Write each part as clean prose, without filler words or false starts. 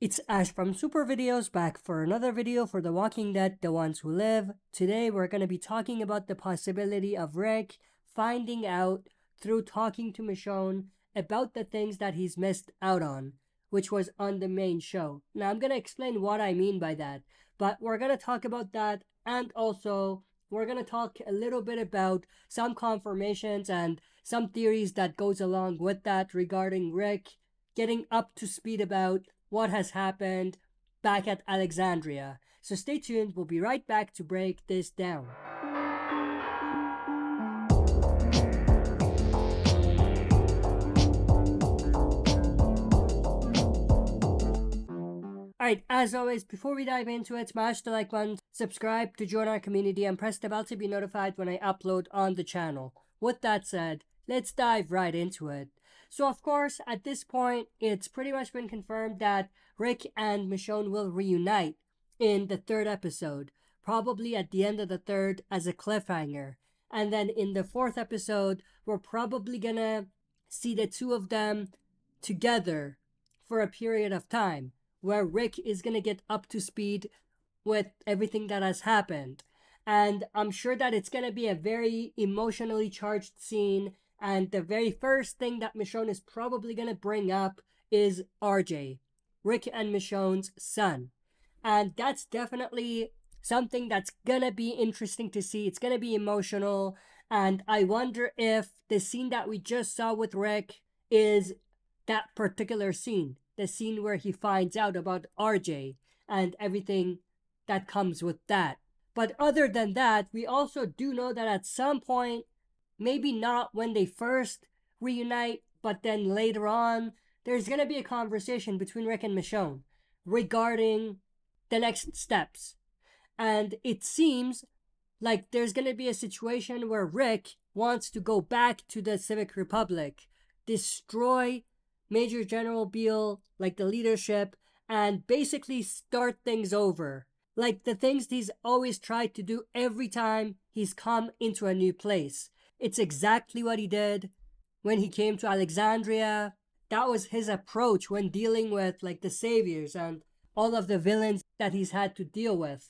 It's Ash from SuperVideos back for another video for The Walking Dead, The Ones Who Live. Today we're going to be talking about the possibility of Rick finding out through talking to Michonne about the things that he's missed out on, which was on the main show. Now I'm going to explain what I mean by that, but we're going to talk about that, and also we're going to talk a little bit about some confirmations and some theories that goes along with that regarding Rick getting up to speed about what has happened back at Alexandria. So stay tuned, we'll be right back to break this down. Alright, as always, before we dive into it, smash the like button, subscribe to join our community, and press the bell to be notified when I upload on the channel. With that said, let's dive right into it. So of course, at this point, it's pretty much been confirmed that Rick and Michonne will reunite in the third episode, probably at the end of the third as a cliffhanger. And then in the fourth episode, we're probably gonna see the two of them together for a period of time, where Rick is gonna get up to speed with everything that has happened. And I'm sure that it's gonna be a very emotionally charged scene. And the very first thing that Michonne is probably going to bring up is RJ, Rick and Michonne's son. And that's definitely something that's going to be interesting to see. It's going to be emotional. And I wonder if the scene that we just saw with Rick is that particular scene. The scene where he finds out about RJ and everything that comes with that. But other than that, we also do know that at some point, maybe not when they first reunite, but then later on, there's going to be a conversation between Rick and Michonne regarding the next steps. And it seems like there's going to be a situation where Rick wants to go back to the Civic Republic, destroy Major General Beale, like the leadership, and basically start things over. Like the things he's always tried to do every time he's come into a new place. It's exactly what he did when he came to Alexandria. That was his approach when dealing with like the saviors and all of the villains that he's had to deal with.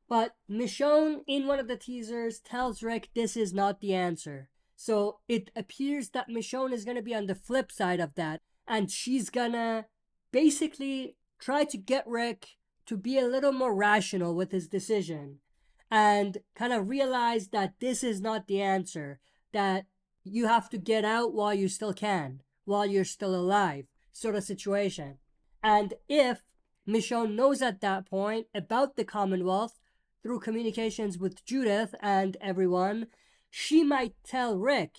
But Michonne, in one of the teasers, tells Rick this is not the answer. So it appears that Michonne is going to be on the flip side of that. And she's gonna basically try to get Rick to be a little more rational with his decision. And kind of realize that this is not the answer, that you have to get out while you still can, while you're still alive, sort of situation. And if Michonne knows at that point about the Commonwealth through communications with Judith and everyone, she might tell Rick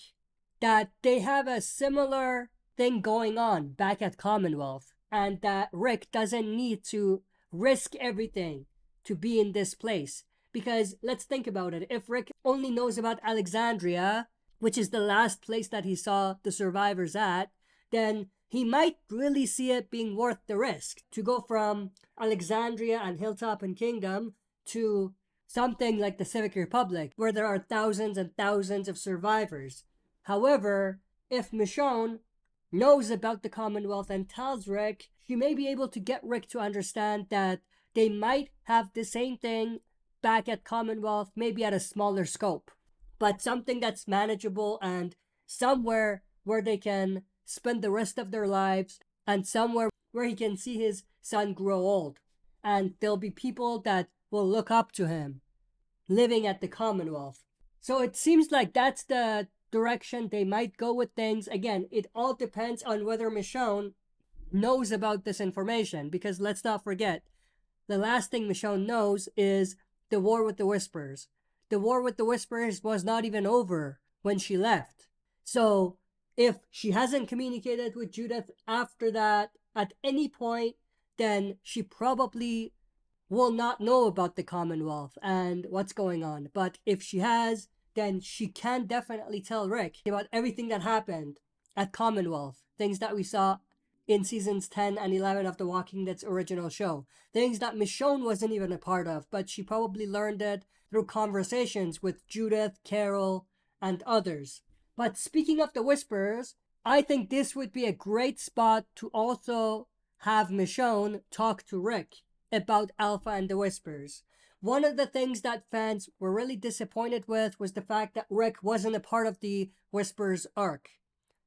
that they have a similar thing going on back at Commonwealth, and that Rick doesn't need to risk everything to be in this place. Because let's think about it. If Rick only knows about Alexandria, which is the last place that he saw the survivors at, then he might really see it being worth the risk to go from Alexandria and Hilltop and Kingdom to something like the Civic Republic, where there are thousands and thousands of survivors. However, if Michonne knows about the Commonwealth and tells Rick, she may be able to get Rick to understand that they might have the same thing back at Commonwealth, maybe at a smaller scope, but something that's manageable and somewhere where they can spend the rest of their lives, and somewhere where he can see his son grow old. And there'll be people that will look up to him living at the Commonwealth. So it seems like that's the direction they might go with things. Again, it all depends on whether Michonne knows about this information, because let's not forget, the last thing Michonne knows is the war with the Whisperers. The war with the Whisperers was not even over when she left. So if she hasn't communicated with Judith after that at any point, then she probably will not know about the Commonwealth and what's going on. But if she has, then she can definitely tell Rick about everything that happened at Commonwealth. Things that we saw in seasons 10 and 11 of The Walking Dead's original show. Things that Michonne wasn't even a part of, but she probably learned it through conversations with Judith, Carol, and others. But speaking of the Whisperers, I think this would be a great spot to also have Michonne talk to Rick about Alpha and the Whispers. One of the things that fans were really disappointed with was the fact that Rick wasn't a part of the Whispers arc.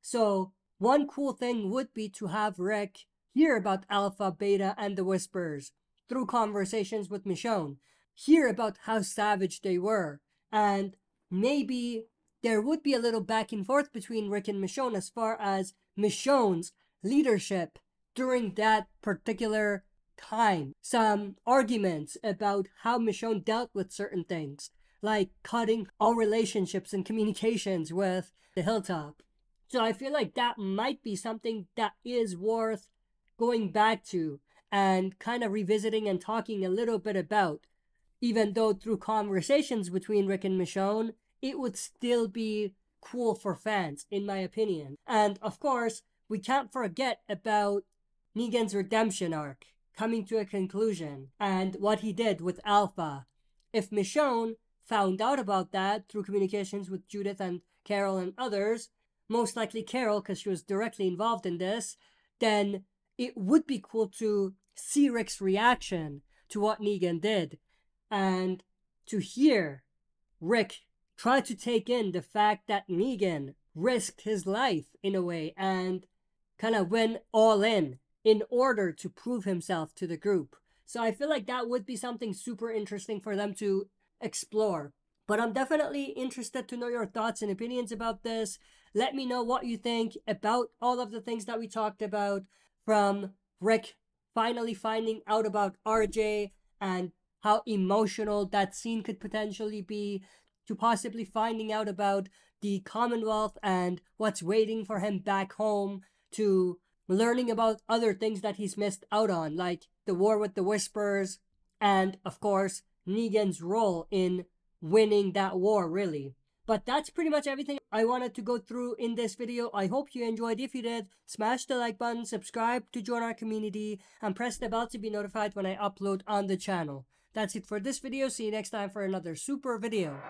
So, one cool thing would be to have Rick hear about Alpha, Beta, and the Whispers through conversations with Michonne, hear about how savage they were, and maybe there would be a little back and forth between Rick and Michonne as far as Michonne's leadership during that particular time. Some arguments about how Michonne dealt with certain things, like cutting all relationships and communications with the Hilltop. So I feel like that might be something that is worth going back to and kind of revisiting and talking a little bit about. Even though through conversations between Rick and Michonne, it would still be cool for fans, in my opinion. And of course, we can't forget about Negan's redemption arc coming to a conclusion and what he did with Alpha. If Michonne found out about that through communications with Judith and Carol and others, most likely Carol because she was directly involved in this, then it would be cool to see Rick's reaction to what Negan did and to hear Rick try to take in the fact that Negan risked his life in a way and kind of went all in order to prove himself to the group. So I feel like that would be something super interesting for them to explore. But I'm definitely interested to know your thoughts and opinions about this. Let me know what you think about all of the things that we talked about, from Rick finally finding out about RJ and how emotional that scene could potentially be, to possibly finding out about the Commonwealth and what's waiting for him back home, to learning about other things that he's missed out on, like the war with the Whispers, and of course, Negan's role in winning that war, really. But that's pretty much everything I wanted to go through in this video. I hope you enjoyed. If you did, smash the like button, subscribe to join our community, and press the bell to be notified when I upload on the channel. That's it for this video. See you next time for another super video.